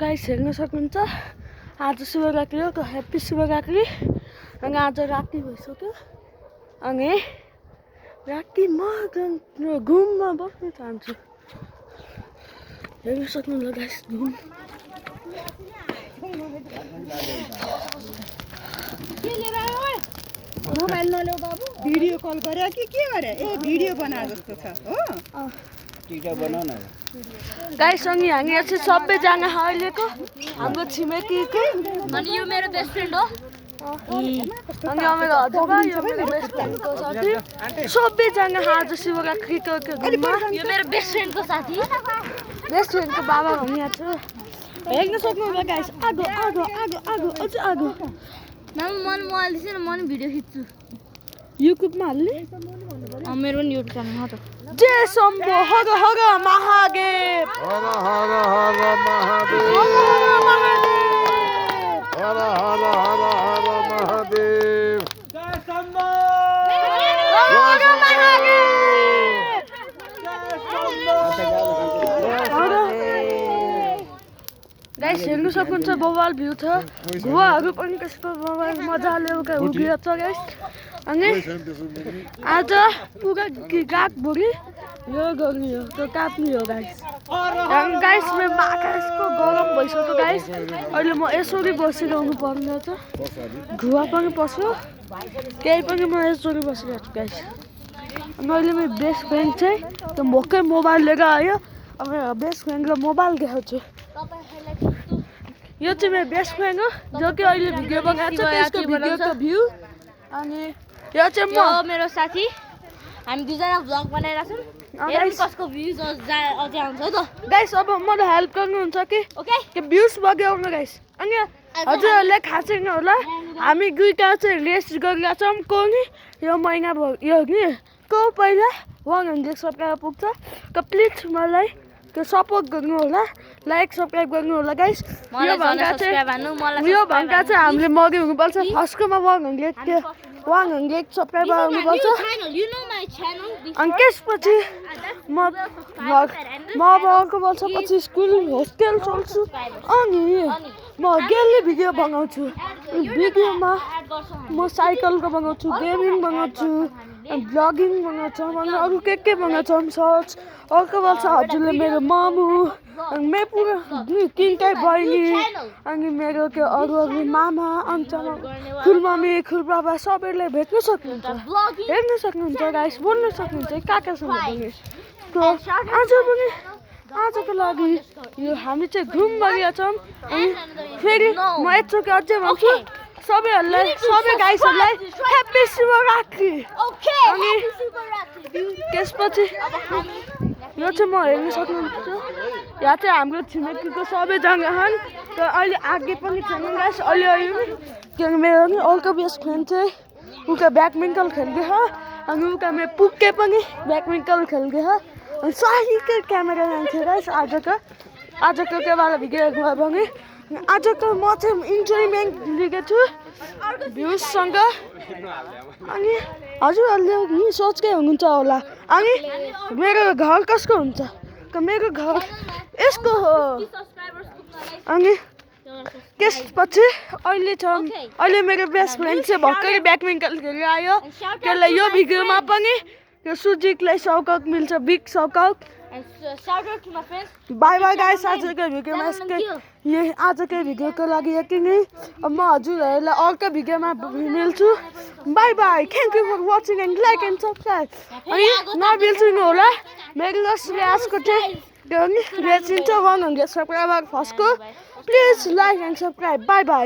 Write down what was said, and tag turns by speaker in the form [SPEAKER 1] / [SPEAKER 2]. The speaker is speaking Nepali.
[SPEAKER 1] गाइस हेर्न सक्नुहुन्छ आज शिवरात्रि हो ह्याप्पी शिवरात्रि अनि आज राति भइसक्यो अनि राति म घुममा बस्न चाहन्छु हेर्न सक्नुहुन्छ गाइस घुम
[SPEAKER 2] मोबाइल नल्याउ बाबु भिडियो कल गरे कि के गरे ए भिडियो बना जस्तो छ हो
[SPEAKER 3] टिकटक बनाउ न
[SPEAKER 1] गाइस अनि हामी चाहिँ सबैजना अहिलेको हाम्रो छिमेकीको
[SPEAKER 4] अनि यो मेरो बेस्ट फ्रेन्ड हो
[SPEAKER 1] अनि मेरो हजुरबा यो मेरो बेस्ट फ्रेन्डको साथी सबैजना आज शिवरात्रिको घुममा
[SPEAKER 4] यो मेरो बेस्ट फ्रेन्डको साथी
[SPEAKER 1] बेस्ट फ्रेन्डको बाबा हुनु यहाँ छ हेर्न सक्नुहुन्छ गाइस आगो आगो आगो आगो अझ आगो
[SPEAKER 4] म अहिले म नि भिडियो खिच्छु
[SPEAKER 1] युट्युबमा हाल्ने
[SPEAKER 4] मेरो पनि युट्युब च्यानलमा त
[SPEAKER 1] जय शम्भो हर हर महादेव
[SPEAKER 3] हर हर हर महादेव हर हर हर हर महादेव जय शम्भो
[SPEAKER 1] हर महादेव गाइस हेर्नु सक्नुहुन्छ बवाल भ्यू छ घुवाहरू पनि त्यसको बवाल मजाले उभिएको छ गाइस अनि आज पुरा गागभरि यो गर्ने हो त्यो काट्ने हो गाइस अनि गाइस मेरो माखा यसको गरम भइसक्यो गाइस अहिले म यसरी बसिरहनु पर्ने छ घुवा पनि पस्यो केही पनि म यसरी बसिरहेको छु गाइस अनि अहिले मेरो बेस्ट फ्रेन्ड चाहिँ त्यो भोकै मोबाइल लिएर आयो अब मेरो बेस्ट फ्रेन्डले मोबाइल देखाउँछु यो चाहिँ मेरो बेस्ट फ्रेन्ड हो जो कि अहिले भिडियो बनाएको छ त्यसको भिडियोको भ्यू अनि यो चाहिँ म
[SPEAKER 4] मेरो साथी हामी दुईजना भ्लग बनाइरहेको छौँ हेरौँ कसको भ्युज अझै आउँछ है त
[SPEAKER 1] गाइस अब मलाई हेल्प गर्नुहुन्छ कि
[SPEAKER 4] ओके
[SPEAKER 1] त्यो भ्युज बगाउनु गाइस अनि हजुरहरूले थाहा छैन होला हामी दुईटा चाहिँ रेस गरिरहेको छौँ को नि यो महिना यो नि को पहिला 100 सब्सक्राइबर पुग्छ त प्लिज मलाई त्यो सपोर्ट गर्नु होला लाइक सब्सक्राइब गर्नु होला गाइस यो भन्दा चाहिँ हामीले मगे हुनुपर्छ फर्स्टकोमा 100 सब्सक्राइबर आउनुपर्छ अनि त्यसपछि म अर्को वर्षपछि स्कुल होस्टेल चल्छु अनि म डेली भिडियो बनाउँछु भिडियोमा म साइकलको बनाउँछु गेमिङ बनाउँछु ब्लगिङ बनाउँछौँ अनि अरू के बनाउँछौँ सर्च अर्को वर्ष हजुरले मेरो मामु अनि मेरो पुरा तिनटै बहिनी अनि मेरो त्यो अरू मामा अन्त खुलमम्मी खुलबाबा सबैलाई भेट्न सक्नुहुन्छ हेर्न सक्नुहुन्छ गाइस बोल्न सक्नुहुन्छ काकासँग पनि आजको लागि यो हामी चाहिँ घुम गरिरहेका छौँ अनि फेरि म यत्रोको अझै भन्छु सबैहरूलाई सबै गाइसहरूलाई ह्याप्पी शिवरात्रि अनि त्यसपछि यो चाहिँ म हेर्न सक्नुहुन्छ यहाँ चाहिँ हाम्रो छिमेकीको सबैजना छन् तर अहिले आगे पनि छैन गाइस अहिले किनकि मेरो नि अर्को बेस्ट फ्रेन्ड चाहिँ उका ब्याडमिन्टन खेल्दै छ अनि उका मेरो पुग्के पनि ब्याडमिन्टन खेल्दै छ अनि सहीकै क्यामेरा जान्थ्यो गाइस आजको केवाला भिडियो गयो भने आजको म चाहिँ इन्जोयमेन्ट लिएको छु भ्युजसँग अनि हजुरहरूले नि सोचकै हुनुहुन्छ होला अनि मेरो घर कसको हुन्छ मेरो घर यसको हो अनि त्यसपछि अहिले मेरो बेस्ट फ्रेन्ड चाहिँ भर्खरै ब्याडमिन्टन खेलेर आयो त्यसलाई यो भिडियोमा पनि यो सुजितलाई साउकाउट मिल्छ बिग साउकाउट बाई बाई गाइस आजको भिडियोमा आजकै भिडियोको लागि यति नै म हजुरहरूलाई अर्को भिडियोमा मिल्छु bye bye thank you for watching and like and subscribe अनि नबिर्सिनु होला मेरो जसले आजको चाहिँ त्यो नि रेचिन्छ 100 सब्सक्राइबर फर्स्टको please like and subscribe bye by